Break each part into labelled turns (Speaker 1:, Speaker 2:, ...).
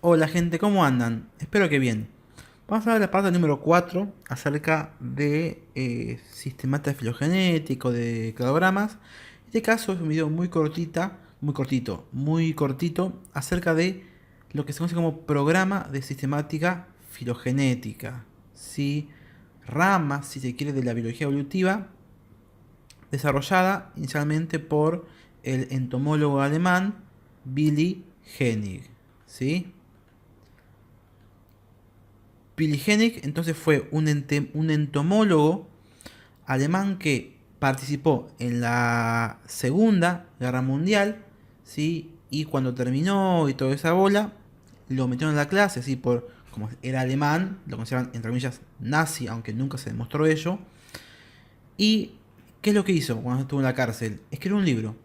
Speaker 1: Hola gente, ¿cómo andan? Espero que bien. Vamos a ver la parte número 4 acerca de sistemática filogenético de cladogramas. En este caso es un video muy cortito acerca de lo que se conoce como programa de sistemática filogenética. ¿Sí? Rama, si se quiere, de la biología evolutiva, desarrollada inicialmente por el entomólogo alemán Billy Hennig. ¿Sí? Billy Hennig entonces fue un entomólogo alemán que participó en la Segunda Guerra Mundial, ¿sí? Y cuando terminó y toda esa bola, lo metieron en la clase, ¿sí? Como era alemán, lo consideran entre comillas nazi, aunque nunca se demostró ello. ¿Y qué es lo que hizo cuando estuvo en la cárcel? Escribió un libro,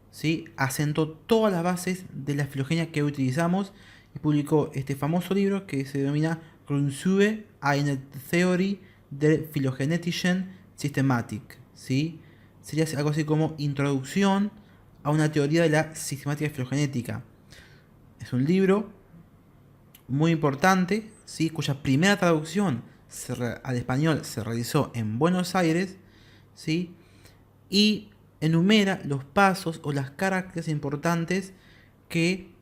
Speaker 1: ¿sí? Asentó todas las bases de la filogenia que utilizamos y publicó este famoso libro que se denomina Grundzüge einer Theorie der Phylogenetischen Systematik, ¿sí? Sería algo así como Introducción a una teoría de la sistemática filogenética. Es un libro muy importante, ¿sí? Cuya primera traducción al español se realizó en Buenos Aires, ¿sí? Y enumera los pasos o las características importantes que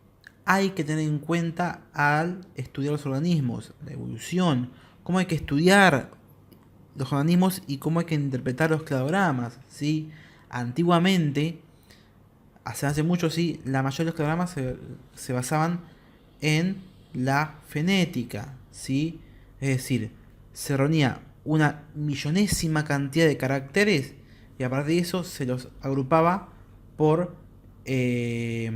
Speaker 1: hay que tener en cuenta al estudiar los organismos, la evolución, cómo hay que estudiar los organismos y cómo hay que interpretar los cladogramas, ¿sí? Antiguamente, hace mucho, sí, la mayoría de los cladogramas se basaban en la fenética, ¿sí? Es decir, se reunía una millonésima cantidad de caracteres y a partir de eso se los agrupaba por eh,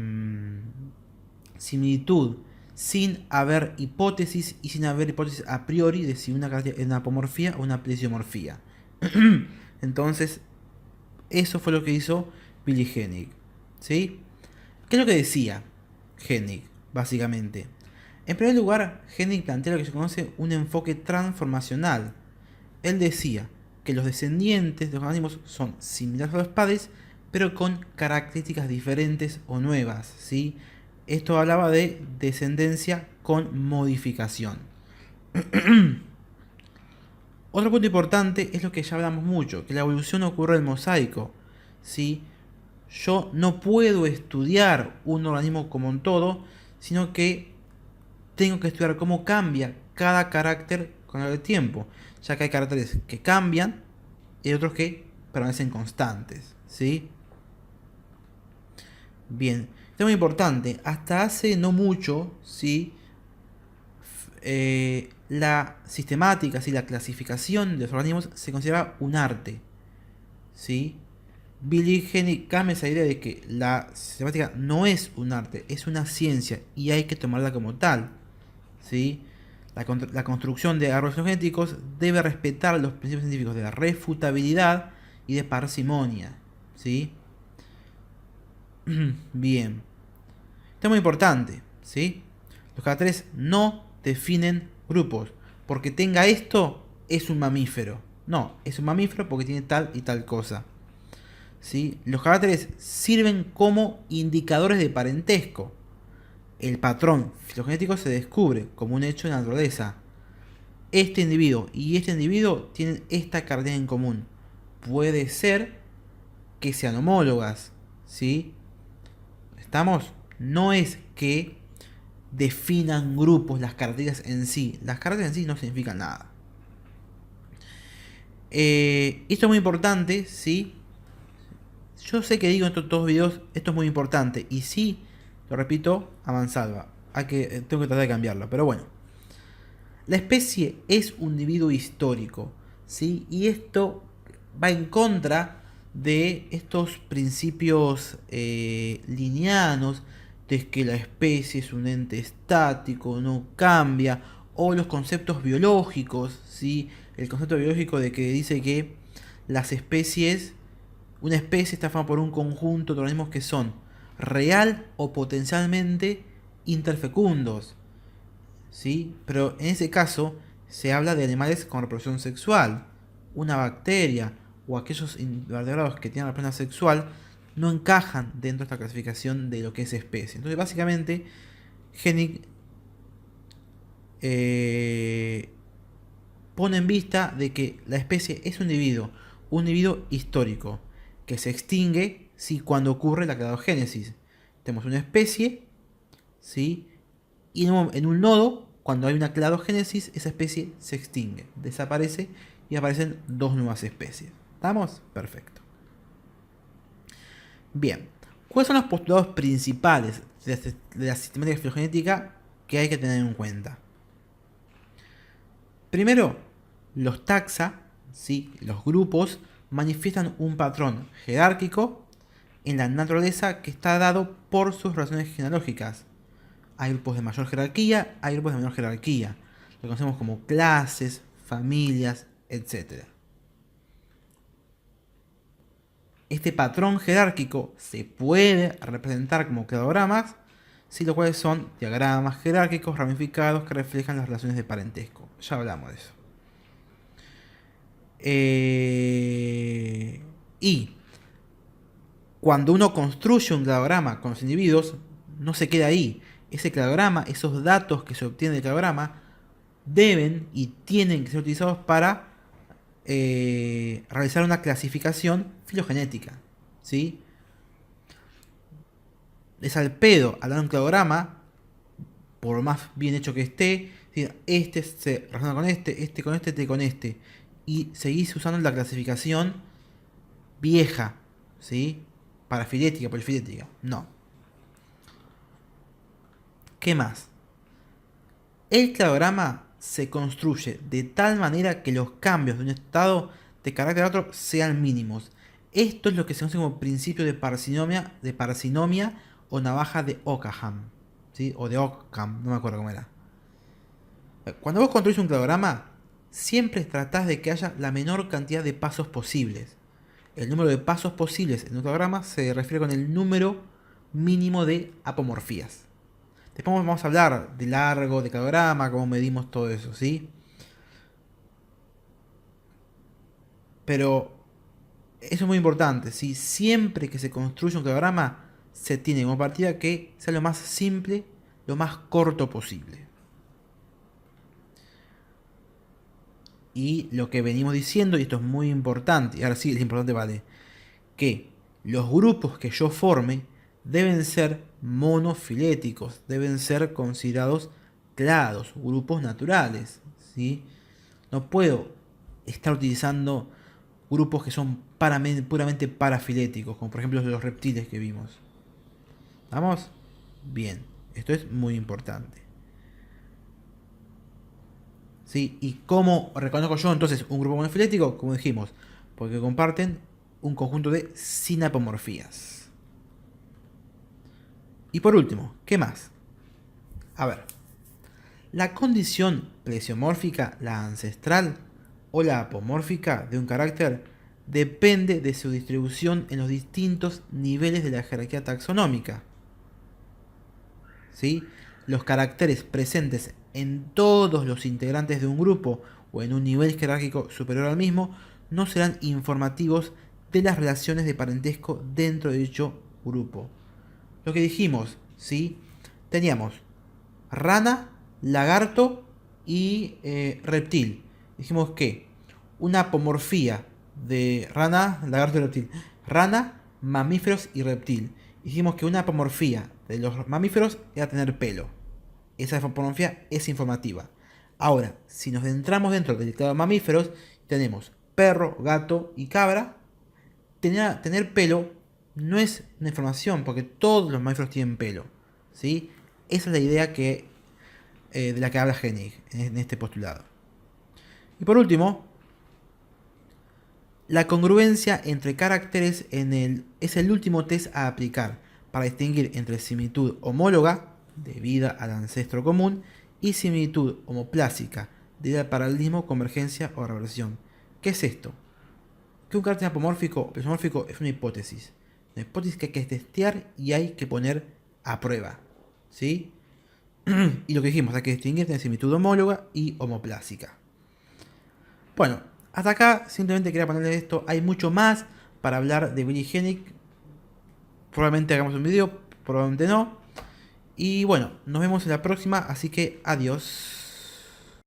Speaker 1: similitud, sin haber hipótesis y sin haber hipótesis a priori de si una es una apomorfía o una plesiomorfía. Entonces, eso fue lo que hizo Billy Hennig, ¿sí? ¿Qué es lo que decía Hennig, básicamente? En primer lugar, Hennig plantea lo que se conoce un enfoque transformacional. Él decía que los descendientes de los organismos son similares a los padres, pero con características diferentes o nuevas, ¿sí? Esto hablaba de descendencia con modificación. Otro punto importante es lo que ya hablamos mucho, que la evolución ocurre en mosaico, ¿sí? Yo no puedo estudiar un organismo como un todo, sino que tengo que estudiar cómo cambia cada carácter con el tiempo, ya que hay caracteres que cambian y otros que permanecen constantes, ¿sí? Bien, esto es muy importante. Hasta hace no mucho, ¿sí? La sistemática, ¿sí? La clasificación de los organismos se considera un arte, ¿sí? Billy Hennig cambia esa idea de que la sistemática no es un arte, es una ciencia y hay que tomarla como tal, ¿sí? La construcción de árboles genéticos debe respetar los principios científicos de refutabilidad y de parsimonia, ¿sí? Bien. Esto es muy importante, ¿sí? Los caracteres no definen grupos. Porque tenga esto, es un mamífero. No, es un mamífero porque tiene tal y tal cosa. ¿Sí? Los caracteres sirven como indicadores de parentesco. El patrón filogenético se descubre como un hecho de la naturaleza. Este individuo y este individuo tienen esta característica en común. Puede ser que sean homólogas, ¿sí? ¿Estamos? No es que definan grupos las características en sí. Las características en sí no significan nada. Esto es muy importante, ¿sí? Yo sé que digo en todos los videos, esto es muy importante. Y sí, lo repito, a mansalva. Tengo que tratar de cambiarlo. Pero bueno. La especie es un individuo histórico, ¿sí? Y esto va en contra de estos principios lineanos de que la especie es un ente estático, no cambia, o los conceptos biológicos, ¿sí? El concepto biológico de que dice que las especies, una especie está formada por un conjunto de organismos que son real o potencialmente interfecundos, ¿sí? Pero en ese caso se habla de animales con reproducción sexual. Una bacteria o aquellos invertebrados que tienen reproducción sexual no encajan dentro de esta clasificación de lo que es especie. Entonces, básicamente, Hennig eh, pone en vista de que la especie es un individuo histórico, que se extingue ¿sí? Cuando ocurre la cladogénesis. Tenemos una especie, ¿sí? Y en un nodo, cuando hay una cladogénesis, esa especie se extingue, desaparece y aparecen dos nuevas especies. ¿Estamos? Perfecto. Bien, ¿cuáles son los postulados principales de la sistemática filogenética que hay que tener en cuenta? Primero, los taxa, ¿sí? Los grupos, manifiestan un patrón jerárquico en la naturaleza que está dado por sus relaciones genealógicas. Hay grupos de mayor jerarquía, hay grupos de menor jerarquía. Lo conocemos como clases, familias, etc. Este patrón jerárquico se puede representar como cladogramas, si los cuales son diagramas jerárquicos ramificados que reflejan las relaciones de parentesco. Ya hablamos de eso. Y cuando uno construye un cladograma con los individuos, no se queda ahí. Ese cladograma, esos datos que se obtienen del cladograma, deben y tienen que ser utilizados para realizar una clasificación filogenética. ¿Sí? Es al pedo al dar un cladograma, por más bien hecho que esté, este se relaciona con este con este con este. Y seguís usando la clasificación vieja, ¿sí? Parafilética, polifilética. No. ¿Qué más? El cladograma se construye de tal manera que los cambios de un estado de carácter a otro sean mínimos. Esto es lo que se conoce como principio de parsinomia o navaja de Ockham, ¿sí? O de Ockham, no me acuerdo cómo era. Cuando vos construís un cladograma, siempre tratás de que haya la menor cantidad de pasos posibles. El número de pasos posibles en un cladograma se refiere con el número mínimo de apomorfías. Después vamos a hablar de largo, de cladograma, cómo medimos todo eso, ¿sí? Pero eso es muy importante, ¿sí? Siempre que se construye un cladograma, se tiene como partida que sea lo más simple, lo más corto posible. Y lo que venimos diciendo, y esto es muy importante, y ahora sí es importante, vale, que los grupos que yo forme deben ser monofiléticos, deben ser considerados clados, grupos naturales, ¿sí? No puedo estar utilizando grupos que son puramente parafiléticos, como por ejemplo los reptiles que vimos. ¿Vamos? Bien, esto es muy importante. ¿Sí? ¿Y cómo reconozco yo entonces un grupo monofilético? Como dijimos, porque comparten un conjunto de sinapomorfías. Y por último, ¿qué más? A ver, la condición plesiomórfica, la ancestral o la apomórfica de un carácter depende de su distribución en los distintos niveles de la jerarquía taxonómica. ¿Sí? Los caracteres presentes en todos los integrantes de un grupo o en un nivel jerárquico superior al mismo no serán informativos de las relaciones de parentesco dentro de dicho grupo. Lo que dijimos, ¿sí? Teníamos rana, lagarto y reptil. Dijimos que una apomorfía de rana, lagarto y reptil. Rana, mamíferos y reptil. Dijimos que una apomorfía de los mamíferos era tener pelo. Esa apomorfía es informativa. Ahora, si nos entramos dentro del clado de mamíferos, tenemos perro, gato y cabra. Tener pelo no es una información, porque todos los mamíferos tienen pelo, ¿sí? Esa es la idea de la que habla Hennig en este postulado. Y por último, la congruencia entre caracteres es el último test a aplicar para distinguir entre similitud homóloga, debida al ancestro común, y similitud homoplásica, debida al paralelismo, convergencia o reversión. ¿Qué es esto? Que un carácter apomórfico o plesiomórfico es una hipótesis. Una hipótesis que hay que testear y hay que poner a prueba, ¿sí? Y lo que dijimos, hay que distinguir entre similitud homóloga y homoplásica. Bueno, hasta acá simplemente quería ponerle esto. Hay mucho más para hablar de Willy Hennig. Probablemente hagamos un video, probablemente no. Y bueno, nos vemos en la próxima, así que adiós.